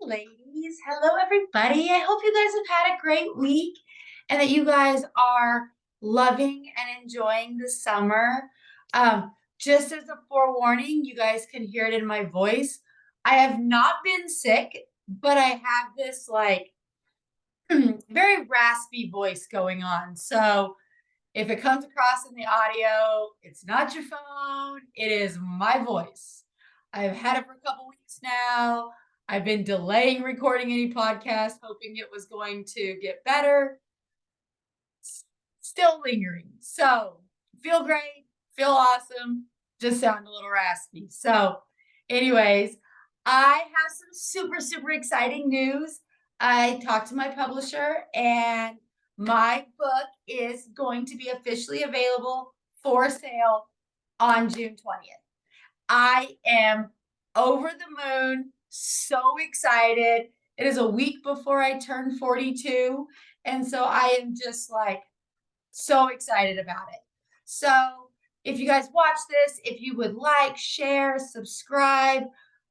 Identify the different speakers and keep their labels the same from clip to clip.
Speaker 1: ladies. Hello, everybody. I hope you guys have had a great week and that you guys are loving and enjoying the summer. Just as a forewarning, you guys can hear it in my voice. I have not been sick, but I have this like very raspy voice going on. So if it comes across in the audio, it's not your phone, it is my voice. I've had it for a couple weeks now. I've been delaying recording any podcast, hoping it was going to get better. Still lingering. So, feel great, feel awesome, just sound a little raspy. So, anyways, I have some super exciting news. I talked to my publisher, and my book is going to be officially available for sale on June 20th. I am over the moon, so excited. It is a week before I turn 42. And so I am just like so excited about it. So if you guys watch this, if you would like, share, subscribe,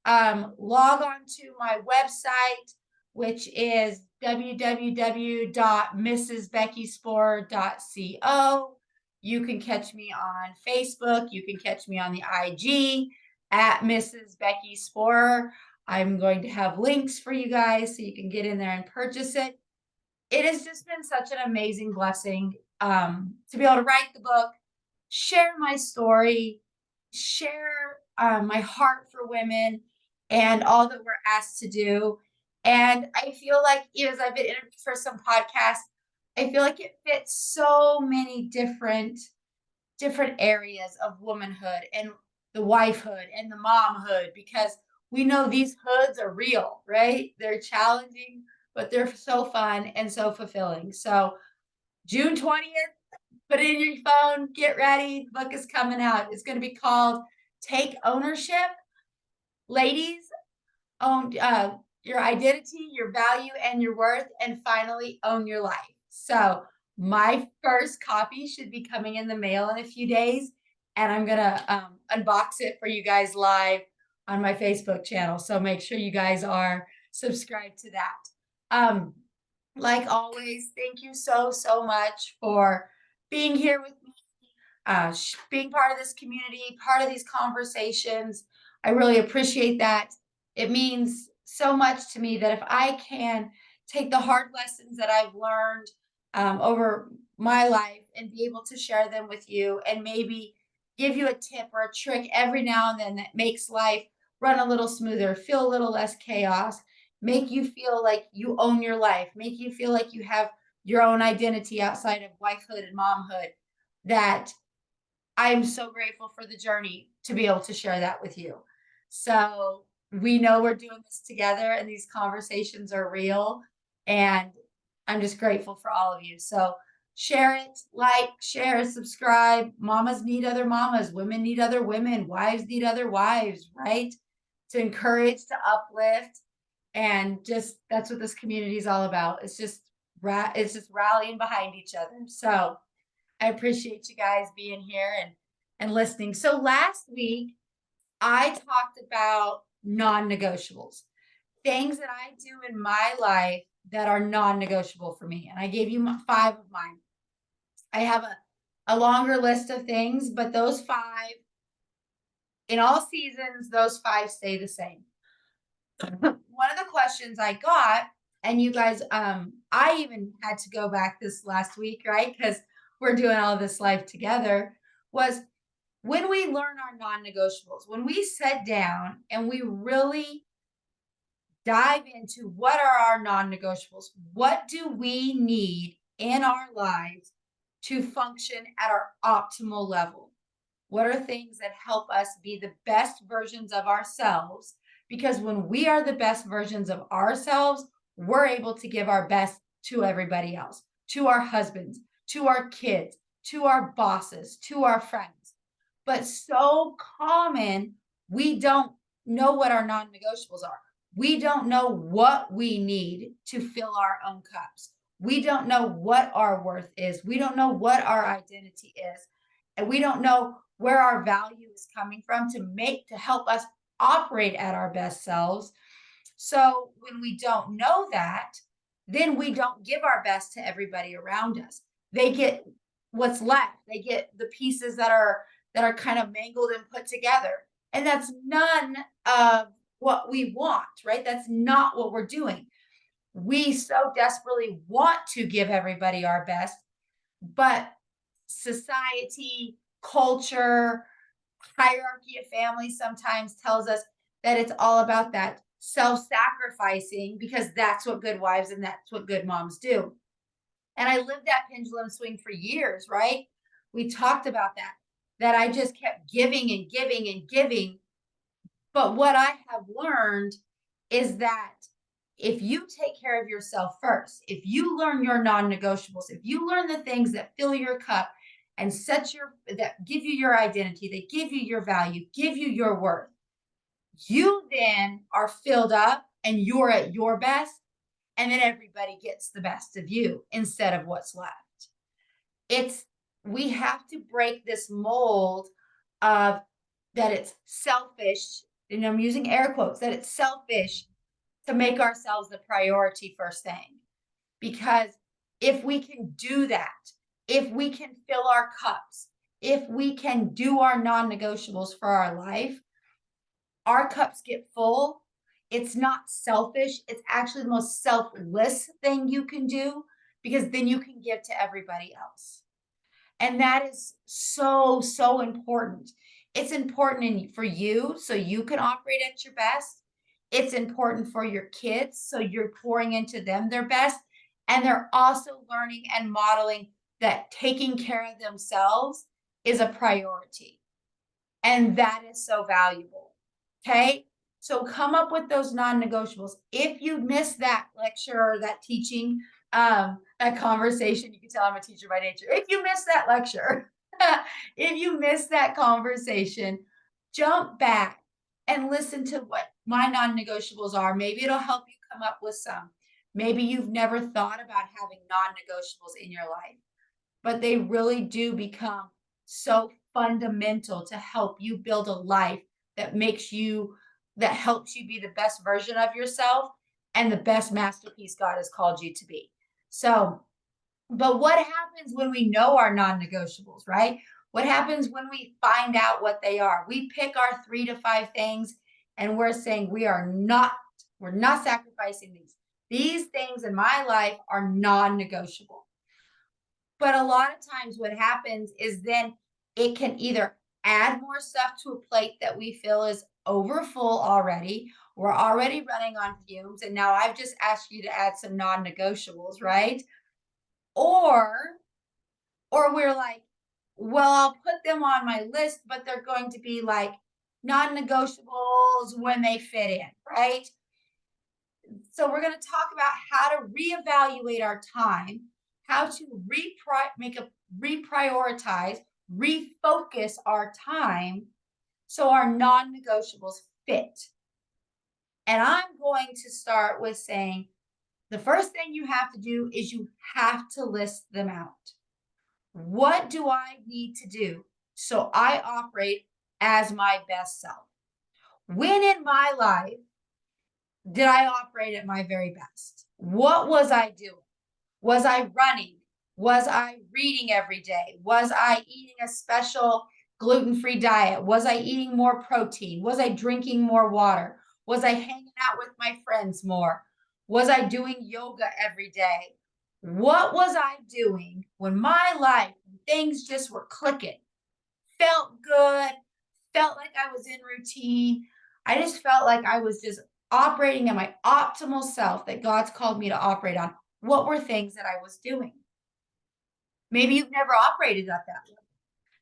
Speaker 1: log on to my website, which is www.mrsbeckyspore.co. You can catch me on Facebook. You can catch me on the IG at Mrs. Becky Spore. I'm going to have links for you guys so you can get in there and purchase it. It has just been such an amazing blessing to be able to write the book, share my story, share my heart for women and all that we're asked to do. And I feel like, as I've been interviewed for some podcasts, I feel like it fits so many different areas of womanhood and the wifehood and the momhood, because we know these hoods are real, right? They're challenging, but they're so fun and so fulfilling. So June 20th, put it in your phone, get ready. The book is coming out. It's going to be called Take Ownership. Ladies, own your identity, your value, and your worth, and finally own your life. So my first copy should be coming in the mail in a few days, and I'm going to unbox it for you guys live on my Facebook channel. So make sure you guys are subscribed to that. Like always, thank you so much for being here with me, being part of this community, part of these conversations. I really appreciate that. It means so much to me that if I can take the hard lessons that I've learned over my life and be able to share them with you and maybe give you a tip or a trick every now and then that makes life run a little smoother, feel a little less chaos, make you feel like you own your life, make you feel like you have your own identity outside of wifehood and momhood, that I am so grateful for the journey to be able to share that with you. So we know we're doing this together and these conversations are real. And I'm just grateful for all of you. So share it, like, share, subscribe. Mamas need other mamas. Women need other women. Wives need other wives, right? To encourage, to uplift. And just that's what this community is all about. It's just rallying behind each other. So I appreciate you guys being here and listening. So last week I talked about non-negotiables, things that I do in my life that are non-negotiable for me. And I gave you 5 of mine. I have a longer list of things, but those 5, in all seasons, those 5 stay the same. One of the questions I got, and you guys, I even had to go back this last week, right? Because we're doing all this life together, was when we learn our non-negotiables, when we sit down and we really dive into what are our non-negotiables, what do we need in our lives to function at our optimal level? What are things that help us be the best versions of ourselves? Because when we are the best versions of ourselves, we're able to give our best to everybody else, to our husbands, to our kids, to our bosses, to our friends. But so common, we don't know what our non-negotiables are. We don't know what we need to fill our own cups. We don't know what our worth is. We don't know what our identity is. And we don't know where our value is coming from to help us operate at our best selves. So when we don't know that, then we don't give our best to everybody around us. They get what's left. They get the pieces that are kind of mangled and put together. And that's none of what we want, right? That's not what we're doing. We so desperately want to give everybody our best, but society, culture, hierarchy of family sometimes tells us that it's all about that self-sacrificing because that's what good wives and that's what good moms do. And I lived that pendulum swing for years, right? We talked about that, that I just kept giving and giving and giving. But what I have learned is that if you take care of yourself first, if you learn your non-negotiables, if you learn the things that fill your cup and that give you your identity, they give you your value, give you your worth, you then are filled up and you're at your best, and then everybody gets the best of you instead of what's left. It's We have to break this mold of that it's selfish, and I'm using air quotes, that it's selfish to make ourselves the priority first thing. Because if we can do that, if we can fill our cups, if we can do our non-negotiables for our life, our cups get full. It's not selfish. It's actually the most selfless thing you can do because then you can give to everybody else. And that is so, so important. It's important for you so you can operate at your best. It's important for your kids so you're pouring into them their best. And they're also learning and modeling that taking care of themselves is a priority. And that is so valuable. Okay. So come up with those non-negotiables. If you miss that lecture or that teaching, that conversation, you can tell I'm a teacher by nature. If you miss that lecture, if you miss that conversation, jump back and listen to what my non-negotiables are. Maybe it'll help you come up with some. Maybe you've never thought about having non-negotiables in your life, but they really do become so fundamental to help you build a life that that helps you be the best version of yourself and the best masterpiece God has called you to be. So, but what happens when we know our non-negotiables, right? What happens when we find out what they are? We pick our 3 to 5 things and we're saying we're not sacrificing these. These things in my life are non-negotiable. But a lot of times what happens is then it can either add more stuff to a plate that we feel is over full already. We're already running on fumes. And now I've just asked you to add some non-negotiables, right? Or or we're like, well, I'll put them on my list, but they're going to be like non-negotiables when they fit in, right? So we're going to talk about how to reevaluate our time, how to reprioritize, refocus our time so our non-negotiables fit. And I'm going to start with saying the first thing you have to do is you have to list them out. What do I need to do so I operate as my best self? When in my life did I operate at my very best? What was I doing? Was I running? Was I reading every day? Was I eating a special gluten-free diet? Was I eating more protein? Was I drinking more water? Was I hanging out with my friends more? Was I doing yoga every day? What was I doing when my life, things just were clicking? Felt good, felt like I was in routine. I just felt like I was just operating at my optimal self that God's called me to operate on. What were things that I was doing? Maybe you've never operated at that level.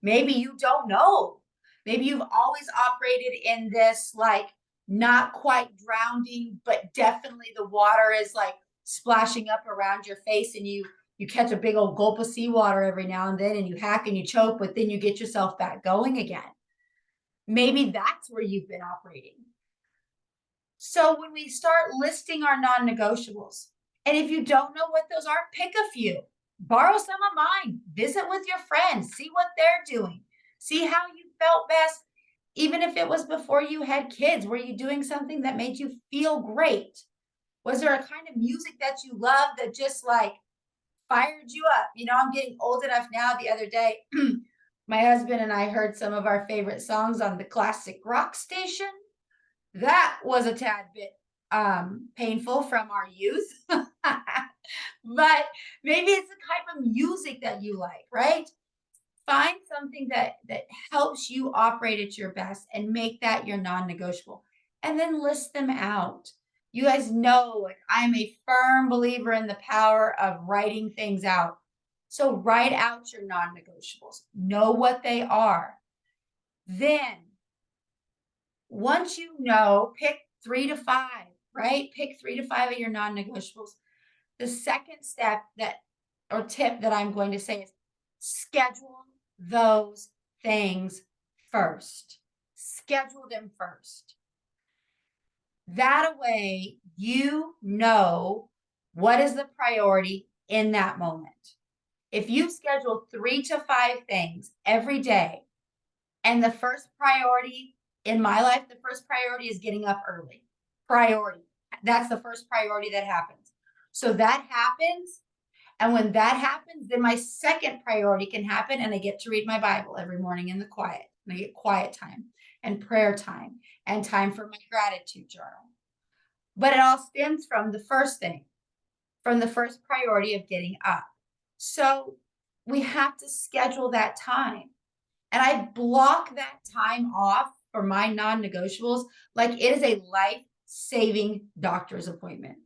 Speaker 1: Maybe you don't know. Maybe you've always operated in this like not quite drowning, but definitely the water is like splashing up around your face and you catch a big old gulp of seawater every now and then and you hack and you choke, but then you get yourself back going again. Maybe that's where you've been operating. So when we start listing our non-negotiables, and if you don't know what those are, pick a few, borrow some of mine, visit with your friends, see what they're doing, see how you felt best. Even if it was before you had kids, were you doing something that made you feel great? Was there a kind of music that you loved that just like fired you up? You know, I'm getting old enough now. The other day, my husband and I heard some of our favorite songs on the classic rock station. That was a tad bit painful from our youth. But maybe it's the type of music that you like, right? Find something that helps you operate at your best and make that your non-negotiable, and then list them out. You guys know, like, I'm a firm believer in the power of writing things out. So write out your non-negotiables, know what they are. Then once you know, pick 3 to 5, right? Pick 3 to 5 of your non-negotiables. The second step that or tip that I'm going to say is schedule those things first. Schedule them first. That way you know what is the priority in that moment. If you schedule 3 to 5 things every day, and the first priority in my life, the first priority is getting up early. Priority. That's the first priority that happens. So that happens. And when that happens, then my second priority can happen. And I get to read my Bible every morning in the quiet. And I get quiet time and prayer time and time for my gratitude journal. But it all stems from the first thing, from the first priority of getting up. So we have to schedule that time. And I block that time off for my non-negotiables like it is a life-saving doctor's appointment.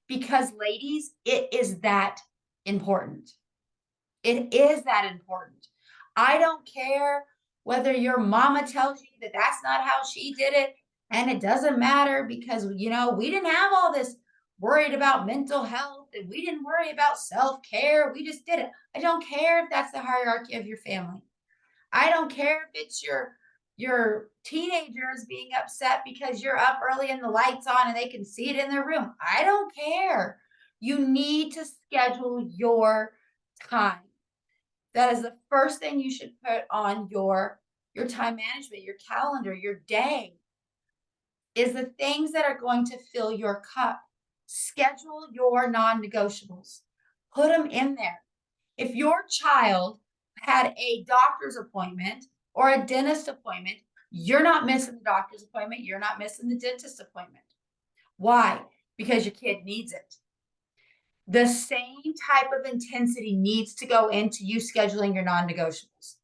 Speaker 1: Because, ladies, it is that important. It is that important. I don't care whether your mama tells you that that's not how she did it, and it doesn't matter because, you know, we didn't have all this worried about mental health and we didn't worry about self-care. We just did it. I don't care if that's the hierarchy of your family. I don't care if it's your teenagers being upset because you're up early and the lights on and they can see it in their room. I don't care. You need to schedule your time. That is the first thing you should put on your time management, your calendar, your day, is the things that are going to fill your cup. Schedule your non-negotiables. Put them in there. If your child had a doctor's appointment or a dentist appointment, you're not missing the doctor's appointment. You're not missing the dentist appointment. Why? Because your kid needs it. The same type of intensity needs to go into you scheduling your non-negotiables.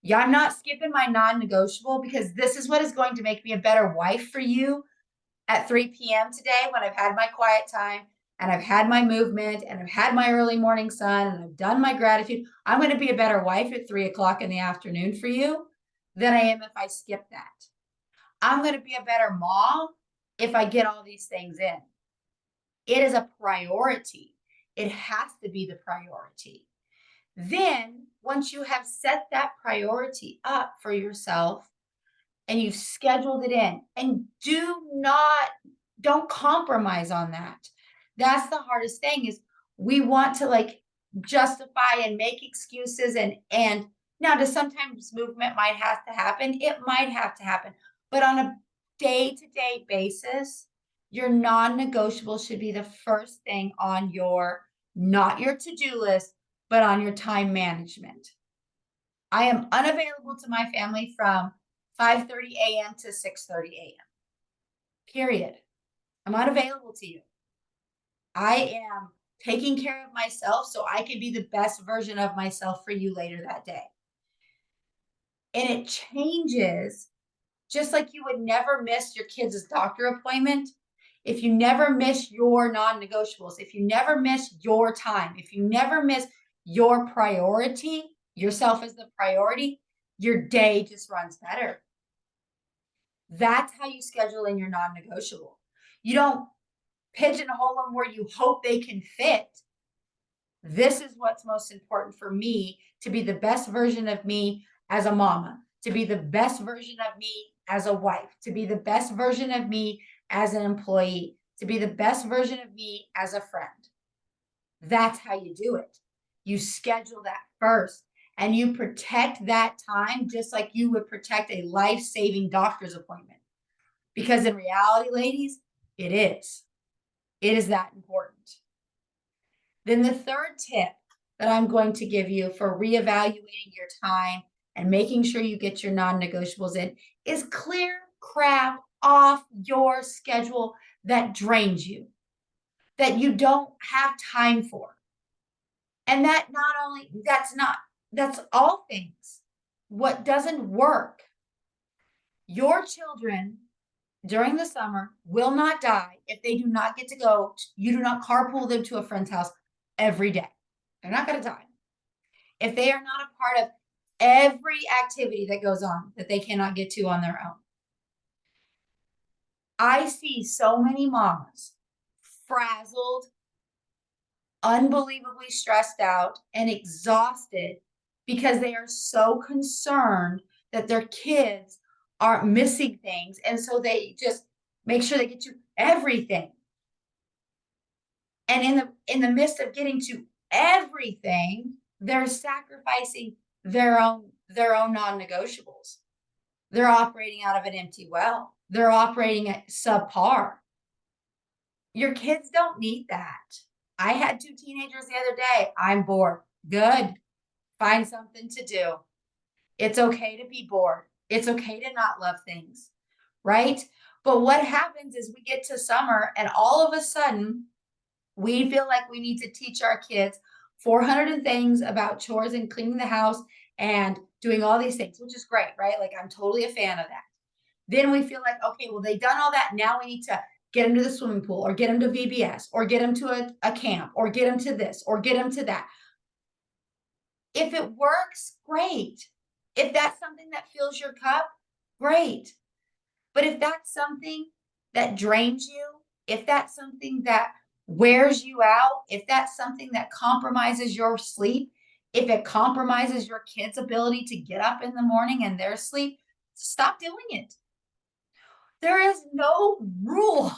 Speaker 1: Yeah, I'm not skipping my non-negotiable because this is what is going to make me a better wife for you at 3 p.m. today when I've had my quiet time and I've had my movement and I've had my early morning sun and I've done my gratitude. I'm going to be a better wife at 3 o'clock in the afternoon for you than I am if I skip that. I'm going to be a better mom if I get all these things in. It is a priority. It has to be the priority. Then, once you have set that priority up for yourself and you've scheduled it in, and don't compromise on that. That's the hardest thing is we want to like justify and make excuses and now does sometimes movement might have to happen. It might have to happen, but on a day-to-day basis, your non-negotiable should be the first thing on your, not your to-do list, but on your time management. I am unavailable to my family from 5:30 a.m. to 6:30 a.m. Period. I'm unavailable to you. I am taking care of myself so I can be the best version of myself for you later that day. And it changes just like you would never miss your kid's doctor appointment. If you never miss your non-negotiables, if you never miss your time, if you never miss your priority, yourself as the priority, your day just runs better. That's how you schedule in your non-negotiable. You don't pigeonhole them where you hope they can fit. This is what's most important for me to be the best version of me as a mama, to be the best version of me as a wife, to be the best version of me as an employee, to be the best version of me as a friend. That's how you do it. You schedule that first and you protect that time just like you would protect a life-saving doctor's appointment. Because in reality, ladies, it is. It is that important. Then the third tip that I'm going to give you for reevaluating your time and making sure you get your non-negotiables in is clear crap off your schedule that drains you, that you don't have time for. And that not only, that's all things. What doesn't work, your children during the summer will not die if they do not get to go, you do not carpool them to a friend's house every day. They're not going to die. If they are not a part of every activity that goes on that they cannot get to on their own. I see so many mamas frazzled, unbelievably stressed out, and exhausted because they are so concerned that their kids aren't missing things. And so they just make sure they get to everything. And in the midst of getting to everything, they're sacrificing their own non-negotiables. They're operating out of an empty well. They're operating at subpar. Your kids don't need that. I had 2 teenagers the other day. I'm bored. Good. Find something to do. It's okay to be bored. It's okay to not love things, right? But what happens is we get to summer and all of a sudden we feel like we need to teach our kids 400 things about chores and cleaning the house and doing all these things, which is great, right? Like I'm totally a fan of that. Then we feel like, okay, well, they've done all that. Now we need to get them to the swimming pool or get them to VBS or get them to a camp or get them to this or get them to that. If it works, great. If that's something that fills your cup, great. But if that's something that drains you, if that's something that wears you out, if that's something that compromises your sleep, if it compromises your kids' ability to get up in the morning and their sleep, stop doing it. There is no rule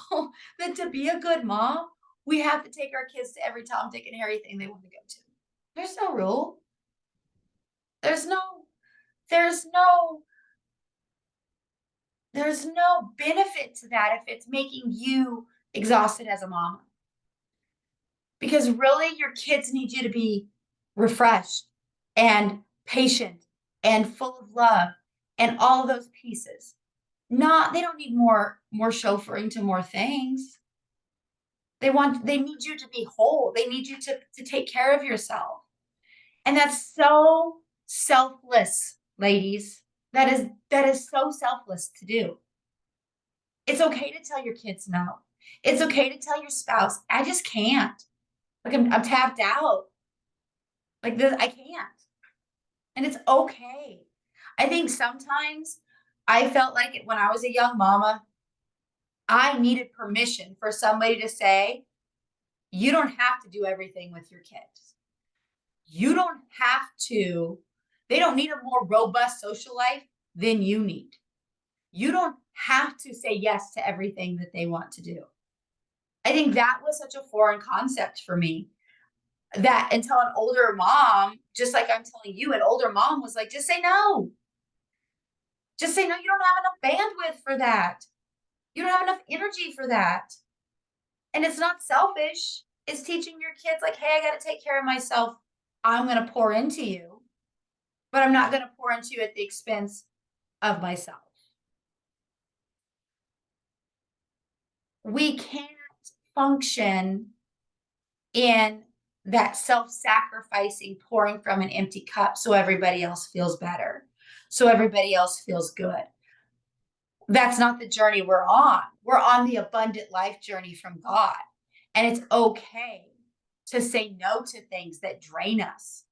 Speaker 1: that to be a good mom, we have to take our kids to every Tom, Dick, and Harry thing they want to go to. There's no rule. There's no, there's no, there's no benefit to that if it's making you exhausted as a mom. Because really, your kids need you to be refreshed and patient and full of love and all of those pieces. They don't need more chauffeuring to more things. They need you to be whole. They need you to take care of yourself. And that's so selfless, ladies. That is so selfless to do. It's okay to tell your kids no. It's okay to tell your spouse, I just can't. Like I'm tapped out. Like this, I can't. And it's okay. I think sometimes I felt like it when I was a young mama, I needed permission for somebody to say, you don't have to do everything with your kids. You don't have to, they don't need a more robust social life than you need. You don't have to say yes to everything that they want to do. I think that was such a foreign concept for me that until an older mom, just like I'm telling you, an older mom was like, just say no. Just say no. You don't have enough bandwidth for that. You don't have enough energy for that. And it's not selfish. It's teaching your kids like, hey, I got to take care of myself. I'm going to pour into you, but I'm not going to pour into you at the expense of myself. We can't function in that self-sacrificing pouring from an empty cup so everybody else feels better, so everybody else feels good. That's not the journey we're on. We're on the abundant life journey from God. And it's okay to say no to things that drain us.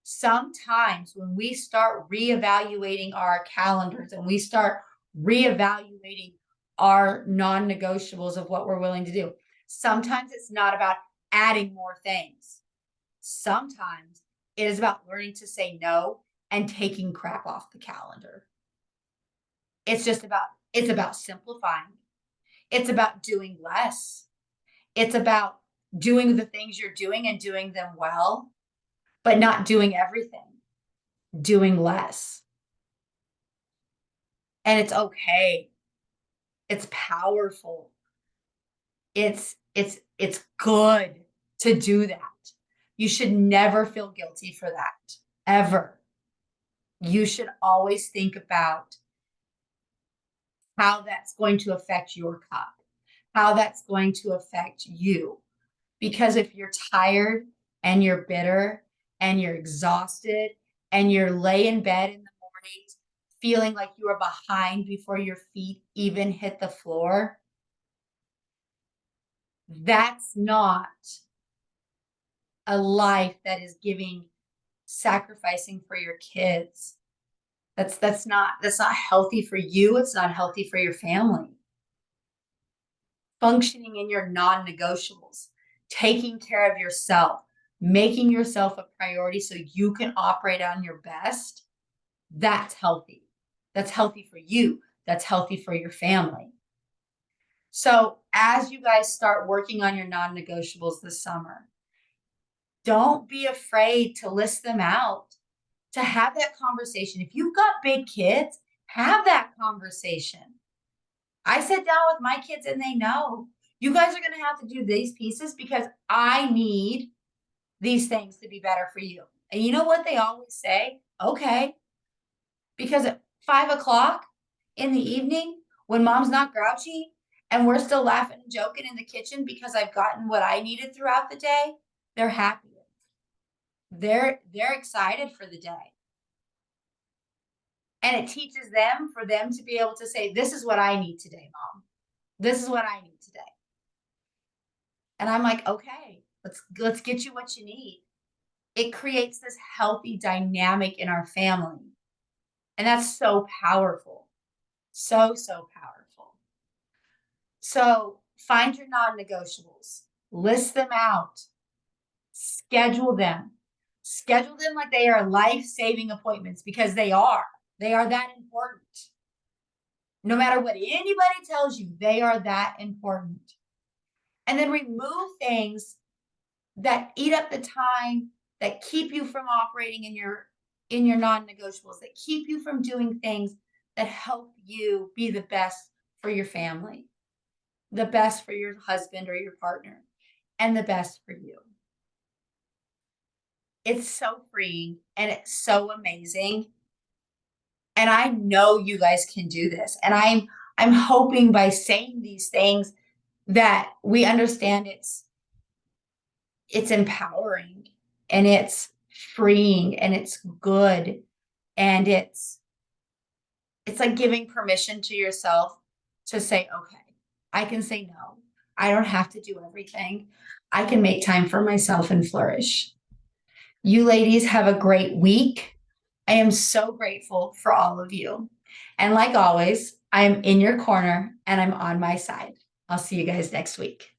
Speaker 1: Sometimes when we start reevaluating our calendars and we start reevaluating our non-negotiables of what we're willing to do, sometimes it's not about adding more things. Sometimes it is about learning to say no and taking crap off the calendar. It's about simplifying. It's about doing less. It's about doing the things you're doing and doing them well, but not doing everything. doing less. And it's okay. It's powerful. It's good to do that. You should never feel guilty for that, ever. You should always think about how that's going to affect your cup, how that's going to affect you. Because if you're tired and you're bitter and you're exhausted and you're lay in bed in the mornings feeling like you are behind before your feet even hit the floor, that's not a life that is giving sacrificing for your kids. That's not healthy for you. It's not healthy for your family. Functioning in your non-negotiables, taking care of yourself, making yourself a priority so you can operate on your best, that's healthy. That's healthy for you. That's healthy for your family. So as you guys start working on your non-negotiables this summer, don't be afraid to list them out, to have that conversation. If you've got big kids, have that conversation. I sit down with my kids and they know you guys are going to have to do these pieces because I need these things to be better for you. And you know what they always say? Okay. Because at 5 o'clock in the evening, when mom's not grouchy and we're still laughing and joking in the kitchen because I've gotten what I needed throughout the day, they're happy. They're excited for the day. And it teaches them for them to be able to say, this is what I need today, mom. This is what I need today. And I'm like, okay, let's get you what you need. It creates this healthy dynamic in our family. And that's so powerful. So, so powerful. So find your non-negotiables, list them out, schedule them. Schedule them like they are life-saving appointments because they are. They are that important. No matter what anybody tells you, they are that important. And then remove things that eat up the time, that keep you from operating in your non-negotiables, that keep you from doing things that help you be the best for your family, the best for your husband or your partner, and the best for you. It's so freeing and it's so amazing. And I know you guys can do this. And I'm hoping by saying these things that we understand it's empowering and it's freeing and it's good and it's like giving permission to yourself to say, okay, I can say no. I don't have to do everything. I can make time for myself and flourish. You ladies have a great week. I am so grateful for all of you. And like always, I am in your corner and I'm on my side. I'll see you guys next week.